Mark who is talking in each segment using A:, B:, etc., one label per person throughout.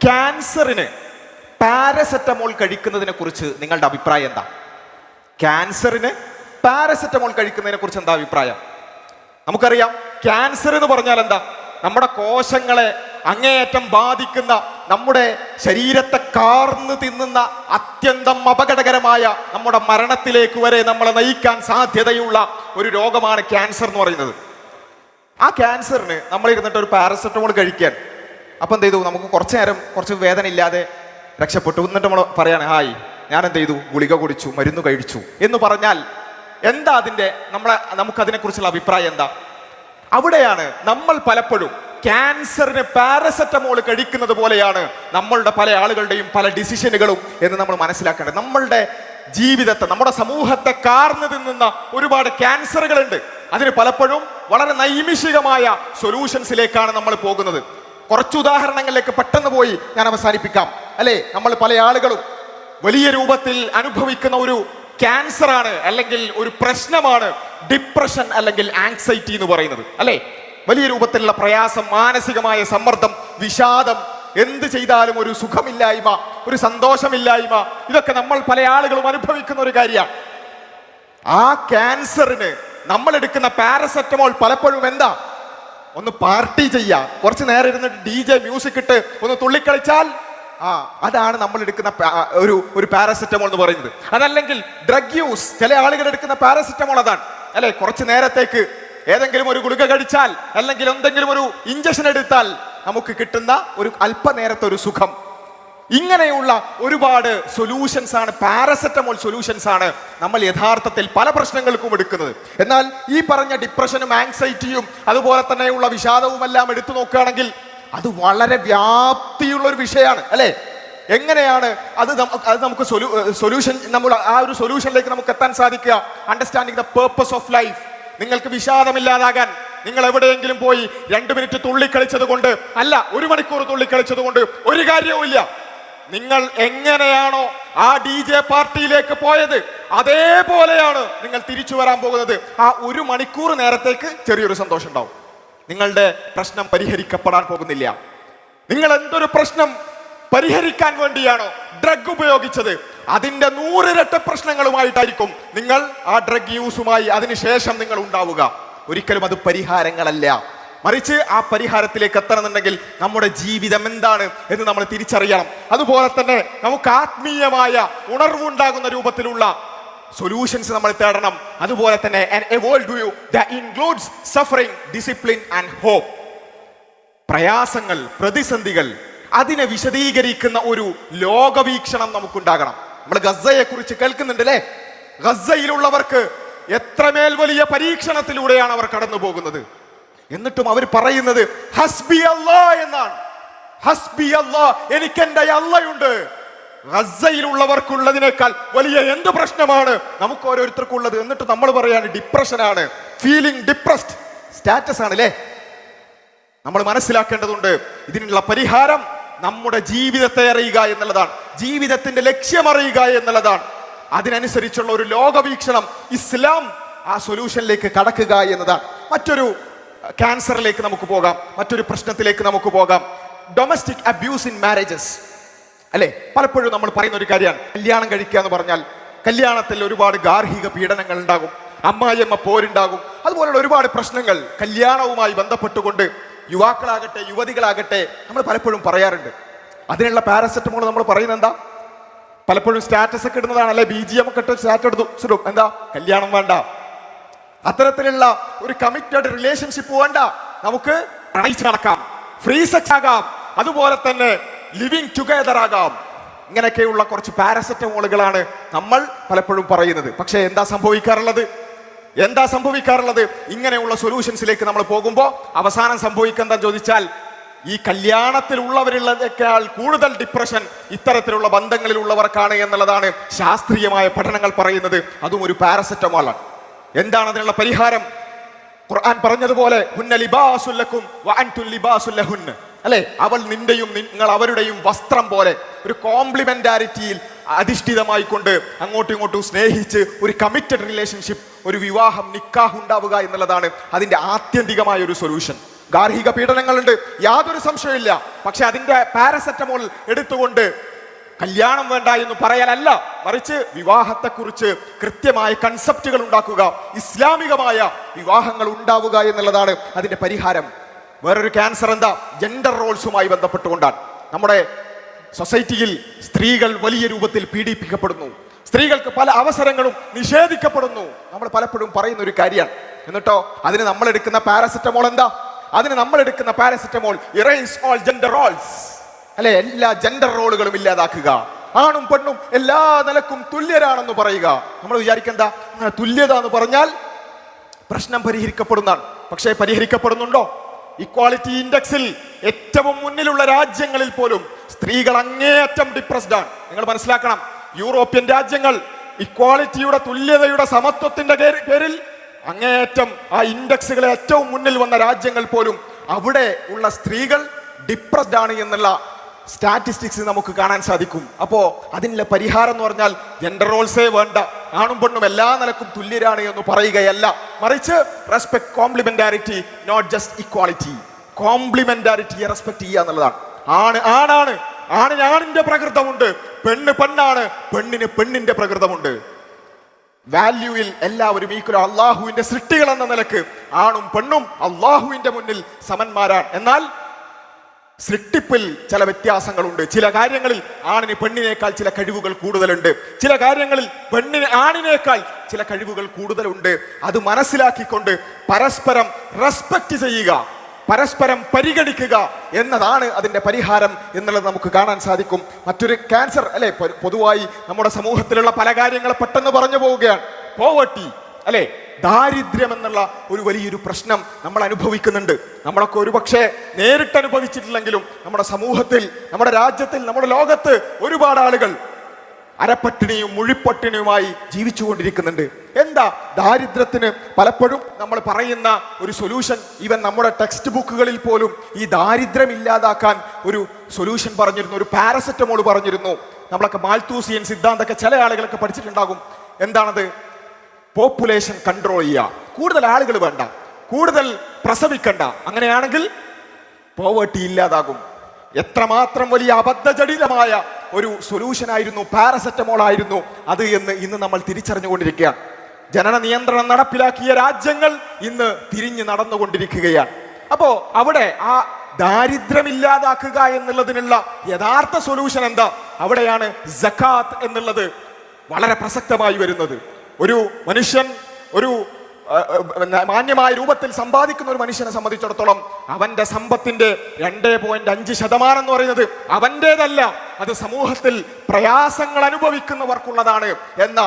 A: ക്യാൻസറിന് പാരസെറ്റമോൾ കഴിക്കുന്നതിനെ കുറിച്ച് നിങ്ങളുടെ അഭിപ്രായം എന്താ? ക്യാൻസറിന് പാരസെറ്റമോൾ കഴിക്കുന്നതിനെ കുറിച്ച് എന്താ അഭിപ്രായം? നമുക്കറിയാം, ക്യാൻസർ എന്ന് പറഞ്ഞാൽ എന്താ? നമ്മുടെ കോശങ്ങളെ അങ്ങേയറ്റം ബാധിക്കുന്ന, നമ്മുടെ ശരീരത്തെ കാർന്ന് തിന്നുന്ന, അത്യന്തം അപകടകരമായ, നമ്മുടെ മരണത്തിലേക്ക് വരെ നമ്മളെ നയിക്കാൻ സാധ്യതയുള്ള ഒരു രോഗമാണ് ക്യാൻസർ എന്ന് പറയുന്നത്. ആ ക്യാൻസറിന് നമ്മൾ ഇരുന്നിട്ട് ഒരു പാരസെറ്റമോൾ കഴിക്കാൻ, അപ്പം എന്ത് ചെയ്തു? നമുക്ക് കുറച്ചു നേരം കുറച്ച് വേദന ഇല്ലാതെ രക്ഷപ്പെട്ടു. എന്നിട്ട് നമ്മൾ പറയാണ്, ഹായ് ഞാൻ എന്ത് ചെയ്തു? ഗുളിക കുടിച്ചു, മരുന്ന് കഴിച്ചു എന്ന് പറഞ്ഞാൽ എന്താ അതിൻ്റെ നമുക്കതിനെ കുറിച്ചുള്ള അഭിപ്രായം എന്താ? അവിടെയാണ് നമ്മൾ പലപ്പോഴും ക്യാൻസറിന് പാരസെറ്റമോൾ കഴിക്കുന്നത് പോലെയാണ് നമ്മളുടെ പല ആളുകളുടെയും പല ഡിസിഷനുകളും എന്ന് നമ്മൾ മനസ്സിലാക്കേണ്ടത്. നമ്മളുടെ ജീവിതത്തെ, നമ്മുടെ സമൂഹത്തെ കാർന്നു തിന്നുന്ന ഒരുപാട് ക്യാൻസറുകളുണ്ട്. അതിന് പലപ്പോഴും വളരെ നൈമിഷികമായ സൊല്യൂഷൻസിലേക്കാണ് നമ്മൾ പോകുന്നത്. കുറച്ച് ഉദാഹരണങ്ങളിലേക്ക് പെട്ടെന്ന് പോയി ഞാൻ അവസാനിപ്പിക്കാം. അല്ലെ, നമ്മൾ പല ആളുകളും വലിയ രൂപത്തിൽ അനുഭവിക്കുന്ന ഒരു ക്യാൻസറാണ്, അല്ലെങ്കിൽ ഒരു പ്രശ്നമാണ് ഡിപ്രഷൻ അല്ലെങ്കിൽ ആങ്സൈറ്റി എന്ന് പറയുന്നത്. അല്ലെ, വലിയ രൂപത്തിലുള്ള പ്രയാസം, മാനസികമായ സമ്മർദ്ദം, വിഷാദം, എന്ത് ചെയ്താലും ഒരു സുഖമില്ലായ്മ, ഒരു സന്തോഷമില്ലായ്മ, ഇതൊക്കെ നമ്മൾ പല ആളുകളും അനുഭവിക്കുന്ന ഒരു കാര്യമാണ്. ആ ക്യാൻസറിന് നമ്മൾ എടുക്കുന്ന പാരസെറ്റമോൾ പലപ്പോഴും എന്താ? ഒന്ന് പാർട്ടി ചെയ്യാ, കുറച്ച് നേരം ഇരുന്നിട്ട് DJ മ്യൂസിക് ഇട്ട് ഒന്ന് തുള്ളിക്കളിച്ചാൽ അതാണ് നമ്മൾ എടുക്കുന്ന ഒരു പാരസെറ്റമോൾ എന്ന് പറയുന്നത്. അതല്ലെങ്കിൽ ഡ്രഗ് യൂസ്, ചില ആളുകൾ എടുക്കുന്ന പാരസെറ്റമോൾ അതാണ്. അല്ലെ, കുറച്ച് നേരത്തേക്ക് ഏതെങ്കിലും ഒരു ഗുളിക കഴിച്ചാൽ അല്ലെങ്കിൽ എന്തെങ്കിലും ഒരു ഇഞ്ചക്ഷൻ എടുത്താൽ നമുക്ക് കിട്ടുന്ന ഒരു അല്പനേരത്തെ ഒരു സുഖം. ഇങ്ങനെയുള്ള ഒരുപാട് സൊല്യൂഷൻസ് ആണ്, പാരസെറ്റമോൾ സൊല്യൂഷൻസ് ആണ് നമ്മൾ യഥാർത്ഥത്തിൽ പല പ്രശ്നങ്ങൾക്കും എടുക്കുന്നത്. എന്നാൽ ഈ പറഞ്ഞ ഡിപ്രഷനും ആങ്സൈറ്റിയും അതുപോലെ തന്നെയുള്ള വിഷാദവും എല്ലാം എടുത്തു നോക്കുകയാണെങ്കിൽ അത് വളരെ വ്യാപ്തിയുള്ള ഒരു വിഷയമാണ്. അല്ലെ, എങ്ങനെയാണ് അത് നമുക്ക് സൊല്യൂഷൻ, നമ്മൾ ആ ഒരു സൊല്യൂഷനിലേക്ക് നമുക്ക് എത്താൻ സാധിക്കുക? Understanding the purpose of life. നിങ്ങൾക്ക് വിഷാദമില്ലാതാകാൻ നിങ്ങൾ എവിടെയെങ്കിലും പോയി 2 മിനിറ്റ് തുള്ളിക്കളിച്ചത് കൊണ്ട് അല്ല, 1 മണിക്കൂർ തുള്ളിക്കളിച്ചത് കൊണ്ട് ഒരു കാര്യവുമില്ല. നിങ്ങൾ എങ്ങനെയാണോ ആ DJ പാർട്ടിയിലേക്ക് പോയത്, അതേപോലെയാണ് നിങ്ങൾ തിരിച്ചു വരാൻ പോകുന്നത്. ആ 1 മണിക്കൂർ നേരത്തേക്ക് ചെറിയൊരു സന്തോഷം ഉണ്ടാവും. നിങ്ങളുടെ പ്രശ്നം പരിഹരിക്കപ്പെടാൻ പോകുന്നില്ല. നിങ്ങൾ എന്തൊരു പ്രശ്നം പരിഹരിക്കാൻ വേണ്ടിയാണോ ഡ്രഗ് ഉപയോഗിച്ചത്, അതിന്റെ 100 ഇരട്ടി പ്രശ്നങ്ങളുമായിട്ടായിരിക്കും നിങ്ങൾ ആ ഡ്രഗ് യൂസുമായി അതിനുശേഷം നിങ്ങൾ ഉണ്ടാവുക. ഒരിക്കലും അത് പരിഹാരങ്ങളല്ല. മറിച്ച് ആ പരിഹാരത്തിലേക്ക് എത്തണമെന്നുണ്ടെങ്കിൽ നമ്മുടെ ജീവിതം എന്താണ് എന്ന് നമ്മൾ തിരിച്ചറിയണം. അതുപോലെ തന്നെ നമുക്ക് ആത്മീയമായ ഉണർവുണ്ടാകുന്ന രൂപത്തിലുള്ള സൊല്യൂഷൻസ് നമ്മൾ തേടണം. അതുപോലെ തന്നെ a world view that includes suffering, discipline and hope. പ്രയാസങ്ങൾ, പ്രതിസന്ധികൾ, അതിനെ വിശദീകരിക്കുന്ന ഒരു ലോകവീക്ഷണം നമുക്കുണ്ടാകണം. നമ്മൾ ഗസയെ കുറിച്ച് കേൾക്കുന്നുണ്ട് അല്ലേ? ഗസയിലുള്ളവർക്ക് എത്രമേൽ വലിയ പരീക്ഷണത്തിലൂടെയാണ് അവർ കടന്നു പോകുന്നത്. എന്നിട്ടും അവർ പറയുന്നത് ഹസ്ബി അല്ലാഹ് എന്നാണ്. ഹസ്ബി അല്ലാഹ്, എനിക്ക് എൻ്റെ അല്ലാഹുണ്ട്. ഗസയിലുള്ളവർക്കുള്ളതിനേക്കാൾ വലിയ എന്ത് പ്രശ്നമാണ് നമുക്ക് ഓരോരുത്തർക്കുള്ളത്? എന്നിട്ട് നമ്മൾ പറയാണ് ഡിപ്രഷനാണ്, ഫീലിംഗ് ഡിപ്രസ്ഡ് സ്റ്റാറ്റസ് ആണ്. അല്ലേ, നമ്മൾ മനസ്സിലാക്കേണ്ടതുണ്ട് ഇതിനുള്ള പരിഹാരം നമ്മുടെ ജീവിതത്തെ അറിയുക എന്നുള്ളതാണ്, ജീവിതത്തിന്റെ ലക്ഷ്യം അറിയുക എന്നുള്ളതാണ്. അതിനനുസരിച്ചുള്ള ഒരു ലോകവീക്ഷണം, ഇസ്ലാം ആ സൊല്യൂഷനിലേക്ക് കടക്കുക എന്നതാണ്. മറ്റൊരു ക്യാൻസറിലേക്ക് നമുക്ക് പോകാം, മറ്റൊരു പ്രശ്നത്തിലേക്ക് നമുക്ക് പോകാം. Domestic abuse in marriages. അല്ലെ, പലപ്പോഴും നമ്മൾ പറയുന്ന ഒരു കാര്യമാണ് കല്യാണം കഴിക്കുക എന്ന് പറഞ്ഞാൽ. കല്യാണത്തിൽ ഒരുപാട് ഗാർഹിക പീഡനങ്ങൾ ഉണ്ടാകും, അമ്മായിയമ്മ പോരുണ്ടാകും, അതുപോലുള്ള ഒരുപാട് പ്രശ്നങ്ങൾ കല്യാണവുമായി ബന്ധപ്പെട്ടുകൊണ്ട് യുവാക്കളാകട്ടെ യുവതികളാകട്ടെ നമ്മൾ പലപ്പോഴും പറയാറുണ്ട്. അതിനുള്ള പാരസെറ്റമോൾ നമ്മൾ പറയുന്നത് എന്താ? പലപ്പോഴും സ്റ്റാറ്റസ് ഒക്കെ ഇടുന്നതാണ്. അല്ലെ, BGM ഒക്കെ ഇട്ട് സ്റ്റാറ്റസ് എടുത്തു, എന്താ കല്യാണം വേണ്ട, അത്തരത്തിലുള്ള ഒരു കമ്മിറ്റഡ് റിലേഷൻഷിപ്പ് വേണ്ട, നമുക്ക് പ്രണയിച്ച് നടക്കാം, ഫ്രീ സെക്സ് ആകാം, അതുപോലെ തന്നെ ലിവിങ് ടുഗദർ ആകാം. ഇങ്ങനെയൊക്കെയുള്ള കുറച്ച് പാരസെറ്റമോളുകളാണ് നമ്മൾ പലപ്പോഴും പറയുന്നത്. പക്ഷേ എന്താ സംഭവിക്കാറുള്ളത്? ഇങ്ങനെയുള്ള സൊല്യൂഷൻസിലേക്ക് നമ്മൾ പോകുമ്പോൾ അവസാനം സംഭവിക്കുന്നതെന്ന് ചോദിച്ചാൽ, ഈ കല്യാണത്തിലുള്ളവരുള്ളതിനേക്കാൾ കൂടുതൽ ഡിപ്രഷൻ ഇത്തരത്തിലുള്ള ബന്ധങ്ങളിലുള്ളവർക്കാണ് എന്നുള്ളതാണ് ശാസ്ത്രീയമായ പഠനങ്ങൾ പറയുന്നത്. അതും ഒരു പാരസെറ്റമോളാണ്. എന്താണ് അതിനുള്ള പരിഹാരം? ഖുർആൻ പറഞ്ഞതുപോലെ ഹുന്ന ലിബാസുൽ ലക്കും വഅൻതും ലിബാസുൽ ലഹുന്ന. അല്ലെ, അവൾ നിന്റെയും നിങ്ങൾ അവരുടെയും വസ്ത്രം പോലെ, ഒരു കോംപ്ലിമെന്റാരിറ്റിയിൽ അധിഷ്ഠിതമായി കൊണ്ട് അങ്ങോട്ടും ഇങ്ങോട്ടും സ്നേഹിച്ച് ഒരു കമ്മിറ്റഡ് റിലേഷൻഷിപ്പ്, ഒരു വിവാഹം, നിക്കാഹ് ഉണ്ടാവുക എന്നുള്ളതാണ് അതിന്റെ ആത്യന്തികമായ ഒരു സൊല്യൂഷൻ. ഗാർഹിക പീഡനങ്ങളുണ്ട്, യാതൊരു സംശയമില്ല. പക്ഷെ അതിന്റെ പാരസെറ്റമോൾ എടുത്തുകൊണ്ട് കല്യാണം വേണ്ട എന്ന് പറയാനല്ല, മറിച്ച് വിവാഹത്തെക്കുറിച്ച് കൃത്യമായ കൺസെപ്റ്റുകൾ ഉണ്ടാക്കുക, ഇസ്ലാമികമായ വിവാഹങ്ങൾ ഉണ്ടാവുക എന്നുള്ളതാണ് അതിന്റെ പരിഹാരം. വേറൊരു ക്യാൻസർ എന്താ? ജെൻഡർ റോൾസുമായി ബന്ധപ്പെട്ടുകൊണ്ടാണ്. നമ്മുടെ സൊസൈറ്റിയിൽ സ്ത്രീകൾ വലിയ രൂപത്തിൽ പീഡിപ്പിക്കപ്പെടുന്നു, സ്ത്രീകൾക്ക് പല അവസരങ്ങളും നിഷേധിക്കപ്പെടുന്നു. നമ്മൾ പലപ്പോഴും പറയുന്ന ഒരു കാര്യമാണ്. എന്നിട്ടോ അതിന് നമ്മൾ എടുക്കുന്ന പാരസെറ്റമോൾ എന്താ? അതിന് നമ്മൾ എടുക്കുന്ന paracetamol erase all gender roles, അല്ലെ? എല്ലാ ജെൻഡർ റോളുകളും ഇല്ലാതാക്കുക, ആണും പെണ്ണും എല്ലാ നിലക്കും തുല്യരാണെന്ന് പറയുക. നമ്മൾ വിചാരിക്കെന്താ, തുല്യത എന്ന് പറഞ്ഞാൽ പ്രശ്നം പരിഹരിക്കപ്പെടുന്നതാണ്. പക്ഷേ പരിഹരിക്കപ്പെടുന്നുണ്ടോ? ഇക്വാളിറ്റി ഇൻഡെക്സിൽ ഏറ്റവും മുന്നിലുള്ള രാജ്യങ്ങളിൽ പോലും സ്ത്രീകൾ അങ്ങേയറ്റം ഡിപ്രസ്ഡ് ആണ്. നിങ്ങൾ മനസ്സിലാക്കണം, യൂറോപ്യൻ രാജ്യങ്ങൾ ഇക്വാളിറ്റിയുടെ, തുല്യതയുടെ, സമത്വത്തിന്റെ പേരിൽ അങ്ങേയറ്റം ആ ഇൻഡെക്സുകളെ ഏറ്റവും മുന്നിൽ വന്ന രാജ്യങ്ങൾ പോലും അവിടെ ഉള്ള സ്ത്രീകൾ ഡിപ്രസ്ഡ് ആണ് എന്നുള്ള സ്റ്റാറ്റിസ്റ്റിക്സ് നമുക്ക് കാണാൻ സാധിക്കും. അപ്പോ അതിനുള്ള പരിഹാരം എന്ന് പറഞ്ഞാൽ ജെൻഡർ റോൾസേ വേണ്ട, ആണും പെണ്ണും എല്ലാ നിലക്കും തുല്യരാണ് എന്ന് പറയുകയല്ല, മറിച്ച് respect complementarity, not just equality. കോംപ്ലിമെന്റാരിറ്റിയെ റെസ്പെക്ട് ചെയ്യുക എന്നുള്ളതാണ്. ആണ് ആണാണ്, ആണിന് ആണിന്റെ പ്രകൃതമുണ്ട്, പെണ്ണ് പെണ്ണാണ്, പെണ്ണിന് പെണ്ണിന്റെ പ്രകൃതമുണ്ട്. വാല്യൂയിൽ എല്ലാവരും ഈക്വൽ, അള്ളാഹുവിന്റെ സൃഷ്ടികൾ എന്ന നിലക്ക് ആണും പെണ്ണും അള്ളാഹുവിന്റെ മുന്നിൽ സമന്മാരാണ്. എന്നാൽ സൃഷ്ടിപ്പിൽ ചില വ്യത്യാസങ്ങളുണ്ട്. ചില കാര്യങ്ങളിൽ ആണിന് പെണ്ണിനേക്കാൾ ചില കഴിവുകൾ കൂടുതലുണ്ട്, ചില കാര്യങ്ങളിൽ പെണ്ണിന് ആണിനേക്കാൾ ചില കഴിവുകൾ കൂടുതലുണ്ട്. അത് മനസ്സിലാക്കിക്കൊണ്ട് പരസ്പരം റെസ്പെക്ട് ചെയ്യുക, പരസ്പരം പരിഗണിക്കുക എന്നതാണ് അതിന്റെ പരിഹാരം എന്നുള്ളത് നമുക്ക് കാണാൻ സാധിക്കും. മറ്റൊരു ക്യാൻസർ അല്ലെ, പൊതുവായി നമ്മുടെ സമൂഹത്തിലുള്ള പല കാര്യങ്ങൾ പെട്ടെന്ന് പറഞ്ഞു പോവുകയാണ്. പോവർട്ടി അല്ലെ, ദാരിദ്ര്യം എന്നുള്ള ഒരു വലിയൊരു പ്രശ്നം നമ്മൾ അനുഭവിക്കുന്നുണ്ട്. നമ്മളൊക്കെ ഒരുപക്ഷെ നേരിട്ട് അനുഭവിച്ചിട്ടില്ലെങ്കിലും നമ്മുടെ സമൂഹത്തിൽ, നമ്മുടെ രാജ്യത്തിൽ, നമ്മുടെ ലോകത്ത് ഒരുപാട് ആളുകൾ അരപ്പട്ടിണിയും മുഴിപ്പട്ടിണിയുമായി ജീവിച്ചുകൊണ്ടിരിക്കുന്നുണ്ട്. എന്താ ദാരിദ്ര്യത്തിന് പലപ്പോഴും നമ്മൾ പറയുന്ന ഒരു സൊല്യൂഷൻ? ഈവൻ നമ്മുടെ ടെക്സ്റ്റ് ബുക്കുകളിൽ പോലും ഈ ദാരിദ്ര്യം ഇല്ലാതാക്കാൻ ഒരു സൊല്യൂഷൻ പറഞ്ഞിരുന്നു, ഒരു പാരസെറ്റമോൾ പറഞ്ഞിരുന്നു. നമ്മളൊക്കെ മാൽത്തൂസിയൻ സിദ്ധാന്തമൊക്കെ ചില ആളുകളൊക്കെ പഠിച്ചിട്ടുണ്ടാകും. എന്താണത്? പോപ്പുലേഷൻ കൺട്രോൾ ചെയ്യുക, കൂടുതൽ ആളുകൾ വേണ്ട, കൂടുതൽ പ്രസവിക്കണ്ട, അങ്ങനെയാണെങ്കിൽ പോവർട്ടി ഇല്ലാതാകും. എത്രമാത്രം വലിയ അബദ്ധജടിലമായ ഒരു സൊല്യൂഷൻ ആയിരുന്നു, പാരസെറ്റമോൾ ആയിരുന്നു അത് എന്ന് ഇന്ന് നമ്മൾ തിരിച്ചറിഞ്ഞുകൊണ്ടിരിക്കുകയാണ്. ജനന നിയന്ത്രണം നടപ്പിലാക്കിയ രാജ്യങ്ങൾ ഇന്ന് തിരിഞ്ഞു നടന്നുകൊണ്ടിരിക്കുകയാണ്. അപ്പോ അവിടെ ആ ദാരിദ്ര്യം ഇല്ലാതാക്കുക എന്നുള്ളതിനുള്ള യഥാർത്ഥ സൊല്യൂഷൻ എന്താ? അവിടെയാണ് സകാത്ത് എന്നുള്ളത് വളരെ പ്രസക്തമായി വരുന്നത്. ഒരു മനുഷ്യൻ ഒരു മാന്യമായ രൂപത്തിൽ സമ്പാദിക്കുന്ന ഒരു മനുഷ്യനെ സംബന്ധിച്ചിടത്തോളം അവന്റെ സമ്പത്തിന്റെ 2.5% എന്ന് പറയുന്നത് അവൻ്റെതല്ല, അത് സമൂഹത്തിൽ പ്രയാസങ്ങൾ അനുഭവിക്കുന്നവർക്കുള്ളതാണ് എന്ന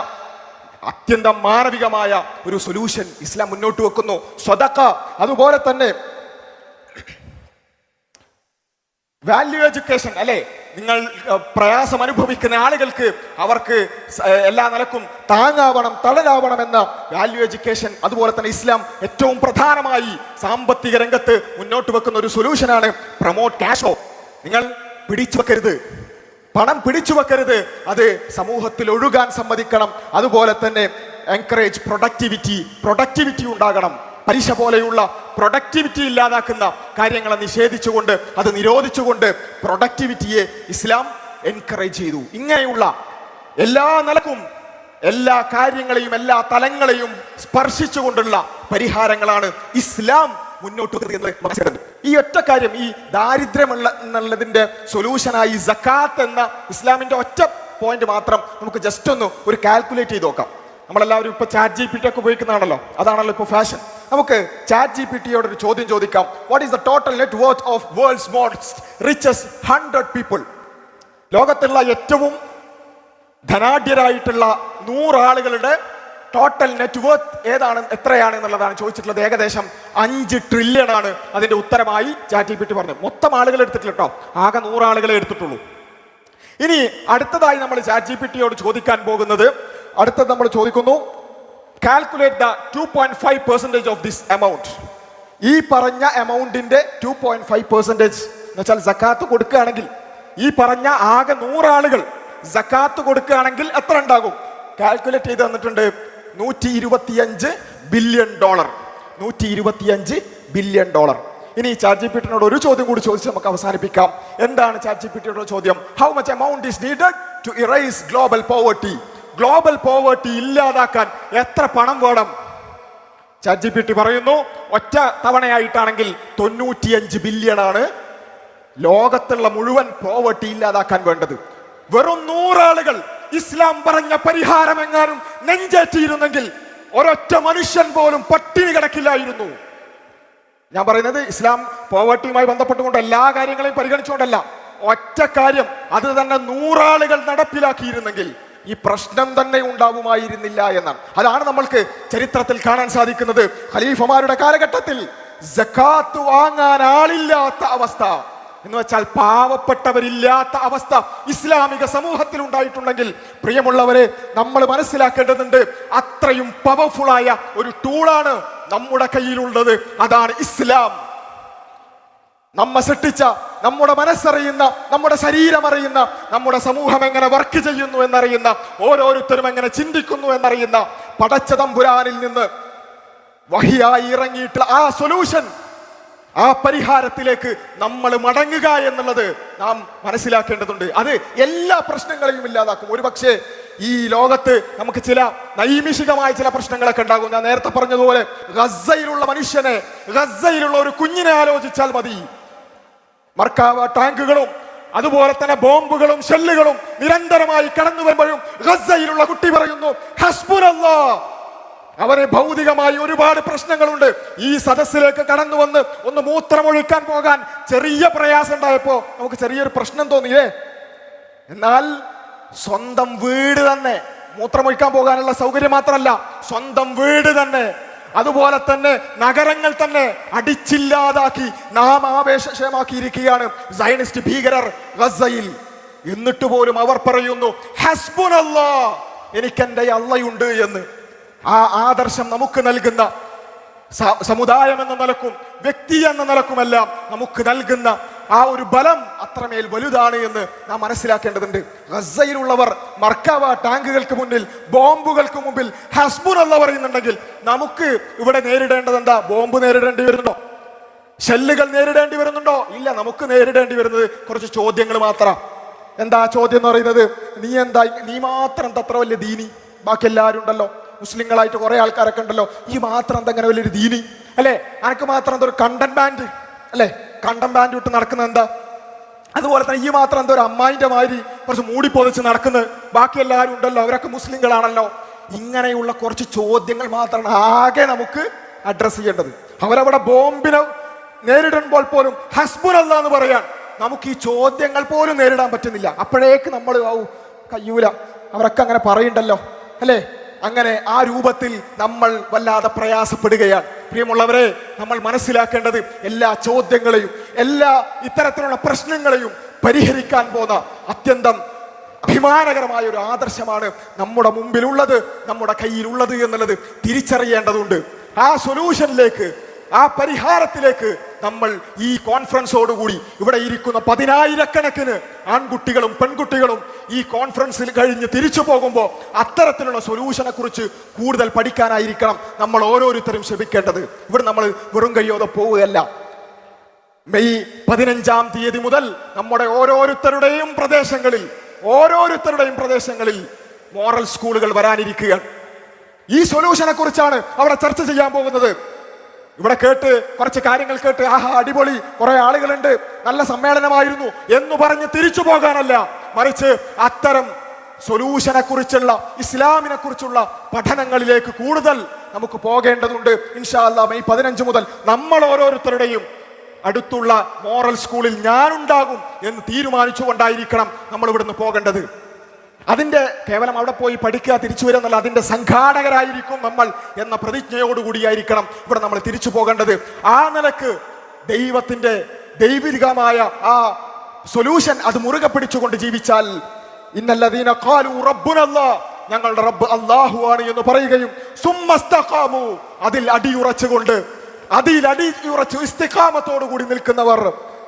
A: അത്യന്തം മാനവികമായ ഒരു സൊല്യൂഷൻ ഇസ്ലാം മുന്നോട്ട് വെക്കുന്നു. സ്വതക്ക, അതുപോലെ തന്നെ വാല്യൂ എഡ്യൂക്കേഷൻ അല്ലെ, നിങ്ങൾ പ്രയാസം അനുഭവിക്കുന്ന ആളുകൾക്ക് അവർക്ക് എല്ലാ നിലക്കും താങ്ങാവണം, തളരാവണം എന്ന വാല്യൂ എഡ്യൂക്കേഷൻ. അതുപോലെ തന്നെ ഇസ്ലാം ഏറ്റവും പ്രധാനമായി സാമ്പത്തിക രംഗത്ത് മുന്നോട്ട് വെക്കുന്ന ഒരു സൊല്യൂഷനാണ് പ്രൊമോട്ട് ക്യാഷ്. നിങ്ങൾ പിടിച്ചു വെക്കരുത്, പണം പിടിച്ചു വെക്കരുത്, അത് സമൂഹത്തിൽ ഒഴുകാൻ സമ്മതിക്കണം. അതുപോലെ തന്നെ എൻകറേജ് പ്രൊഡക്ടിവിറ്റി ഉണ്ടാകണം. പലിശ പോലെയുള്ള പ്രൊഡക്ടിവിറ്റി ഇല്ലാതാക്കുന്ന കാര്യങ്ങളെ നിഷേധിച്ചുകൊണ്ട്, അത് നിരോധിച്ചുകൊണ്ട് പ്രൊഡക്ടിവിറ്റിയെ ഇസ്ലാം എൻകറേജ് ചെയ്തു. ഇങ്ങനെയുള്ള എല്ലാ നിലക്കും എല്ലാ കാര്യങ്ങളെയും എല്ലാ തലങ്ങളെയും സ്പർശിച്ചുകൊണ്ടുള്ള പരിഹാരങ്ങളാണ് ഇസ്ലാം മുന്നോട്ട് വെക്കുന്നത്. ഈ ഒറ്റ കാര്യം, ഈ ദാരിദ്ര്യമുള്ള എന്നുള്ളതിന്റെ സൊല്യൂഷനായി സകാത്ത് എന്ന ഇസ്ലാമിന്റെ ഒറ്റ പോയിന്റ് മാത്രം നമുക്ക് ജസ്റ്റ് ഒന്ന് ഒരു കാൽക്കുലേറ്റ് ചെയ്ത് നോക്കാം. നമ്മളെല്ലാവരും ഇപ്പൊ ചാറ്റ് GPT ഒക്കെ ഉപയോഗിക്കുന്നതാണല്ലോ, അതാണല്ലോ ഇപ്പൊ ഫാഷൻ. നമുക്ക് ചാറ്റ് GPTയോട് ഒരു ചോദ്യം ചോദിക്കാം. What is the total net worth of worlds most richest 100 people? ലോകത്തുള്ള ഏറ്റവും ധനാഢ്യരായിട്ടുള്ള 100 ആളുകളുടെ ടോട്ടൽ നെറ്റ് വർത്ത് എത്രയാണ് എന്നുള്ളതാണ് ചോദിച്ചിട്ടുള്ളത്. ഏകദേശം 5 ട്രില്യൺ ആണ് അതിന്റെ ഉത്തരമായി ചാറ്റ് GPT പറഞ്ഞത്. മൊത്തം ആളുകൾ എടുത്തിട്ടില്ല കേട്ടോ, ആകെ 100 ആളുകളെ എടുത്തിട്ടുള്ളൂ. ഇനി അടുത്തതായി നമ്മൾ ചാറ്റ് GPTയോട് ചോദിക്കാൻ പോകുന്നത്, അടുത്തത് നമ്മൾ ചോദിക്കുന്നു, calculate the 2.5% of this amount. ഈ പറഞ്ഞ എമൗണ്ടിന്റെ 2.5% എന്ന് വെച്ചാൽ സക്കാത്ത് കൊടുക്കുകയാണെങ്കിൽ, ഈ പറഞ്ഞ ആകെ 100 ആളുകൾ സക്കാത്ത് കൊടുക്കുകയാണെങ്കിൽ എത്ര ഉണ്ടാകും? കാൽക്കുലേറ്റ് ചെയ്ത് തന്നിട്ടുണ്ട്. $125 ബില്യൺ. $125 ബില്യൺ. ഇനി ChatGPT-നോട് ഒരു ചോദ്യം കൂടി ചോദിച്ച് നമുക്ക് അവസാനിപ്പിക്കാം. എന്താണ് ChatGPT-യുടെ ചോദ്യം? How much amount is needed to erase global poverty? Global poverty ഇല്ലാതാക്കാൻ എത്ര പണം വേണം? ChatGPT പറയുന്നു, ഒറ്റ തവണയായിട്ടാണെങ്കിൽ 95 ബില്യൺ ആണ് ലോകത്തുള്ള മുഴുവൻ പോവർട്ടി ഇല്ലാതാക്കാൻ വേണ്ടത്. വെറും 100 ആളുകൾ ഇസ്ലാം പറഞ്ഞ പരിഹാരം എങ്ങാനും നെഞ്ചേറ്റിയിരുന്നെങ്കിൽ ഒരൊറ്റ മനുഷ്യൻ പോലും പട്ടിണി കിടക്കില്ലായിരുന്നു. ഞാൻ പറയുന്നത് ഇസ്ലാം പോവർട്ടിയുമായി ബന്ധപ്പെട്ടുകൊണ്ട് എല്ലാ കാര്യങ്ങളെയും പരിഗണിച്ചുകൊണ്ടല്ല, ഒറ്റ കാര്യം അത് തന്നെ 100 ആളുകൾ നടപ്പിലാക്കിയിരുന്നെങ്കിൽ ഈ പ്രശ്നം തന്നെ ഉണ്ടാവുമായിരുന്നില്ല എന്നാണ്. അതാണ് നമ്മൾക്ക് ചരിത്രത്തിൽ കാണാൻ സാധിക്കുന്നത്. ഖലീഫമാരുടെ കാലഘട്ടത്തിൽ സകാത്ത് വാങ്ങാൻ ആളില്ലാത്ത അവസ്ഥ എന്ന് വെച്ചാൽ പാവപ്പെട്ടവരില്ലാത്ത അവസ്ഥ ഇസ്ലാമിക സമൂഹത്തിൽ ഉണ്ടായിട്ടുണ്ടെങ്കിൽ പ്രിയമുള്ളവരെ, നമ്മൾ മനസ്സിലാക്കേണ്ടതുണ്ട്, അത്രയും പവർഫുള്ളായ ഒരു ടൂളാണ് നമ്മുടെ കയ്യിലുള്ളത്. അതാണ് ഇസ്ലാം. നമ്മെ സൃഷ്ടിച്ച, നമ്മുടെ മനസ്സറിയുന്ന, നമ്മുടെ ശരീരം അറിയുന്ന, നമ്മുടെ സമൂഹം എങ്ങനെ വർക്ക് ചെയ്യുന്നു എന്നറിയുന്ന, ഓരോരുത്തരും എങ്ങനെ ചിന്തിക്കുന്നു എന്നറിയുന്ന പടച്ച തമ്പുരാനിൽ നിന്ന് വഹിയായി ഇറങ്ങിയിട്ടുള്ള ആ സൊല്യൂഷൻ, ആ പരിഹാരത്തിലേക്ക് നമ്മൾ മടങ്ങുക എന്നുള്ളത് നാം മനസ്സിലാക്കേണ്ടതുണ്ട്. അത് എല്ലാ പ്രശ്നങ്ങളെയും ഇല്ലാതാക്കും. ഒരു പക്ഷേ ഈ ലോകത്ത് നമുക്ക് ചില നൈമിഷികമായ ചില പ്രശ്നങ്ങളൊക്കെ ഉണ്ടാകും. ഞാൻ നേരത്തെ പറഞ്ഞതുപോലെ ഗസയിലുള്ള മനുഷ്യനെ, ഗസയിലുള്ള ഒരു കുഞ്ഞിനെ ആലോചിച്ചാൽ മതി. മർക്കാവ ടാങ്കുകളും അതുപോലെ തന്നെ ബോംബുകളും ഷെല്ലുകളും നിരന്തരമായി കടന്നു വരുമ്പോഴും ഗസയിലുള്ള കുട്ടി പറയുന്നു ഹസ്ബുനല്ലാഹ്. അവരെ ഭൗതികമായി ഒരുപാട് പ്രശ്നങ്ങളുണ്ട്. ഈ സദസ്സിലേക്ക് കടന്നു വന്ന് ഒന്ന് മൂത്രമൊഴിക്കാൻ പോകാൻ ചെറിയ പ്രയാസം ഉണ്ടായപ്പോ നമുക്ക് ചെറിയൊരു പ്രശ്നം തോന്നിയില്ലേ? എന്നാൽ സ്വന്തം വീട് തന്നെ, മൂത്രമൊഴിക്കാൻ പോകാനുള്ള സൗകര്യം മാത്രമല്ല, സ്വന്തം വീട് തന്നെ, അതുപോലെ തന്നെ നഗരങ്ങൾ തന്നെ അടിച്ചില്ലാതാക്കി നാം ആവേശമാക്കിയിരിക്കുകയാണ് സയനിസ്റ്റ് ഭീകരർ ഗസയിൽ. എന്നിട്ട് പോലും അവർ പറയുന്നു ഹസ്ബുനല്ലാഹ്, എനിക്കെന്റെ അള്ളയുണ്ട് എന്ന്. ആ ആദർശം നമുക്ക് നൽകുന്ന സമുദായം എന്ന നിലക്കും വ്യക്തി എന്ന നിലക്കുമെല്ലാം നമുക്ക് നൽകുന്ന ആ ഒരു ബലം അത്രമേൽ വലുതാണ് എന്ന് നാം മനസ്സിലാക്കേണ്ടതുണ്ട്. ഗസയിലുള്ളവർ മർക്കാവ ടാങ്കുകൾക്ക് മുന്നിൽ, ബോംബുകൾക്ക് മുമ്പിൽ ഹസ്ബുനല്ലാഹ് പറയുന്നുണ്ടെങ്കിൽ നമുക്ക് ഇവിടെ നേരിടേണ്ടത് എന്താ? ബോംബ് നേരിടേണ്ടി വരുന്നുണ്ടോ? ഷെല്ലുകൾ നേരിടേണ്ടി വരുന്നുണ്ടോ? ഇല്ല. നമുക്ക് നേരിടേണ്ടി വരുന്നത് കുറച്ച് ചോദ്യങ്ങൾ മാത്രം. എന്താ ചോദ്യം എന്ന് പറയുന്നത്? നീ മാത്രം അത്ര വലിയ ദീനി, ബാക്കി എല്ലാവരും ഉണ്ടല്ലോ, മുസ്ലിങ്ങളായിട്ട് കുറെ ആൾക്കാരൊക്കെ ഉണ്ടല്ലോ, ഈ മാത്രം എന്തെങ്ങനെ വലിയൊരു ദീനി അല്ലെ? അനക്ക് മാത്രം എന്തൊരു കണ്ടൻ ബാൻഡ് അല്ലെ, കണ്ടൻ ബാൻഡ് വിട്ട് നടക്കുന്നത് എന്താ? അതുപോലെ തന്നെ ഈ മാത്രം എന്തോ ഒരു അമ്മായിന്റെ മാതിരി കുറച്ച് മൂടിപ്പൊതിച്ച് നടക്കുന്നത്, ബാക്കി എല്ലാവരും ഉണ്ടല്ലോ, അവരൊക്കെ മുസ്ലിങ്ങളാണല്ലോ. ഇങ്ങനെയുള്ള കുറച്ച് ചോദ്യങ്ങൾ മാത്രമാണ് ആകെ നമുക്ക് അഡ്രസ് ചെയ്യേണ്ടത്. അവരവിടെ ബോംബിനെ നേരിടുമ്പോൾ പോലും ഹസ്ബുനല്ലാഹ് എന്ന് പറയാൻ നമുക്ക് ഈ ചോദ്യങ്ങൾ പോലും നേരിടാൻ പറ്റുന്നില്ല. അപ്പോഴേക്ക് നമ്മൾ കയ്യൂല, അവരൊക്കെ അങ്ങനെ പറയുണ്ടല്ലോ അല്ലേ? അങ്ങനെ ആ രൂപത്തിൽ നമ്മൾ വല്ലാതെ പ്രയാസപ്പെടുകയാണ്. പ്രിയമുള്ളവരെ, നമ്മൾ മനസ്സിലാക്കേണ്ടത് എല്ലാ ചോദ്യങ്ങളെയും എല്ലാ ഇത്തരത്തിലുള്ള പ്രശ്നങ്ങളെയും പരിഹരിക്കാൻ പോകുന്ന അത്യന്തം അഭിമാനകരമായ ഒരു ആദർശമാണ് നമ്മുടെ മുമ്പിലുള്ളത്, നമ്മുടെ കയ്യിലുള്ളത് എന്നുള്ളത് തിരിച്ചറിയേണ്ടതുണ്ട്. ആ സൊല്യൂഷനിലേക്ക്, ആ പരിഹാരത്തിലേക്ക് നമ്മൾ ഈ കോൺഫറൻസോടുകൂടി ഇവിടെ ഇരിക്കുന്ന 10,000-കണക്കിന് ആൺകുട്ടികളും പെൺകുട്ടികളും ഈ കോൺഫറൻസിൽ കഴിഞ്ഞ് തിരിച്ചു പോകുമ്പോൾ അത്തരത്തിലുള്ള സൊല്യൂഷനെ കുറിച്ച് കൂടുതൽ പഠിക്കാനായിരിക്കണം നമ്മൾ ഓരോരുത്തരും ശ്രമിക്കേണ്ടത്. ഇവിടെ നമ്മൾ വെറും കയ്യോടെ പോവുകയല്ല. മെയ് 15-ാം തീയതി മുതൽ നമ്മുടെ ഓരോരുത്തരുടെയും പ്രദേശങ്ങളിൽ മോറൽ സ്കൂളുകൾ വരാനിരിക്കുകയാണ്. ഈ സൊല്യൂഷനെ കുറിച്ചാണ് അവിടെ ചർച്ച ചെയ്യാൻ പോകുന്നത്. ഇവിടെ കേട്ട് കുറച്ച് കാര്യങ്ങൾ കേട്ട് ആഹാ അടിപൊളി, കുറെ ആളുകളുണ്ട്, നല്ല സമ്മേളനമായിരുന്നു എന്ന് പറഞ്ഞ് തിരിച്ചു പോകാനല്ല, മറിച്ച് അത്തരം സൊല്യൂഷനെ കുറിച്ചുള്ള, ഇസ്ലാമിനെ കുറിച്ചുള്ള പഠനങ്ങളിലേക്ക് കൂടുതൽ നമുക്ക് പോകേണ്ടതുണ്ട്. ഇൻഷാ അല്ലാഹ് മെയ് 15 മുതൽ നമ്മൾ ഓരോരുത്തരുടെയും അടുത്തുള്ള മോറൽ സ്കൂളിൽ ഞാനുണ്ടാകും എന്ന് തീരുമാനിച്ചുകൊണ്ടായിരിക്കണം നമ്മൾ ഇവിടുന്ന് പോകേണ്ടത്. അതിൻ്റെ കേവലം അവിടെ പോയി പഠിക്കുക തിരിച്ചു വരിക എന്നല്ല, അതിൻ്റെ സംഘാടകരായിരിക്കും നമ്മൾ എന്ന പ്രതിജ്ഞയോടുകൂടിയായിരിക്കണം ഇവിടെ നമ്മൾ തിരിച്ചു പോകേണ്ടത്. ആ നിലക്ക് ദൈവത്തിൻ്റെ ദൈവികമായ ആ സൊല്യൂഷൻ അത് മുറുകെ പിടിച്ചുകൊണ്ട് ജീവിച്ചാൽ, ഇന്നല്ലദീന ഖാലു റബ്ബുനല്ലാഹ്, ഞങ്ങളുടെ റബ്ബ് അല്ലാഹു ആണ് എന്ന് പറയുകയും സുമ്മസ്തഖാമു, അതിൽ അടിയുറച്ചുകൊണ്ട് ഇസ്തിഖാമത്തോടു കൂടി നിൽക്കുന്നവർ,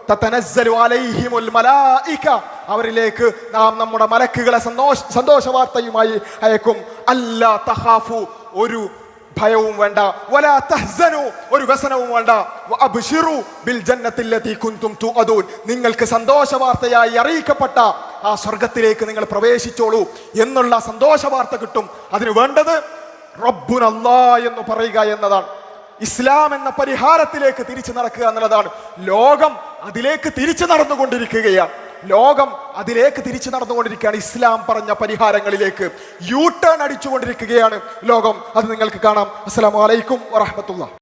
A: തതനസ്സലു അലൈഹിമുൽ മലായിക, അവരിലേക്ക് നാം നമ്മുടെ മലക്കുകളെ സന്തോഷ വാർത്തയുമായി അയക്കും. അല്ലാ തഖാഫു, ഒരു ഭയവും വേണ്ട, വലാ തഹ്സനു, ഒരു വ്യസനവും വേണ്ട, വഅബ്ശിറു ബിൽ ജന്നത്തില്ലതി കുൻതും തുഅദൂൻ, നിങ്ങൾക്ക് സന്തോഷ വാർത്തയായി അറിയിക്കപ്പെട്ട ആ സ്വർഗത്തിലേക്ക് നിങ്ങൾ പ്രവേശിച്ചോളൂ എന്നുള്ള സന്തോഷ വാർത്ത കിട്ടും. അതിന് വേണ്ടത് റബ്ബുനല്ലാഹ് എന്ന് പറയുക എന്നതാണ്. ഇസ്ലാം എന്ന പരിഹാരത്തിലേക്ക് തിരിച്ചു നടക്കുക എന്നുള്ളതാണ്. ലോകം അതിലേക്ക് തിരിച്ചു നടന്നുകൊണ്ടിരിക്കുകയാണ്. ഇസ്ലാം പറഞ്ഞ പരിഹാരങ്ങളിലേക്ക് യു ടേൺ അടിച്ചുകൊണ്ടിരിക്കുകയാണ് ലോകം. അത് നിങ്ങൾക്ക് കാണാം. അസ്സലാമു അലൈക്കും വറഹ്മത്തുള്ളാഹി.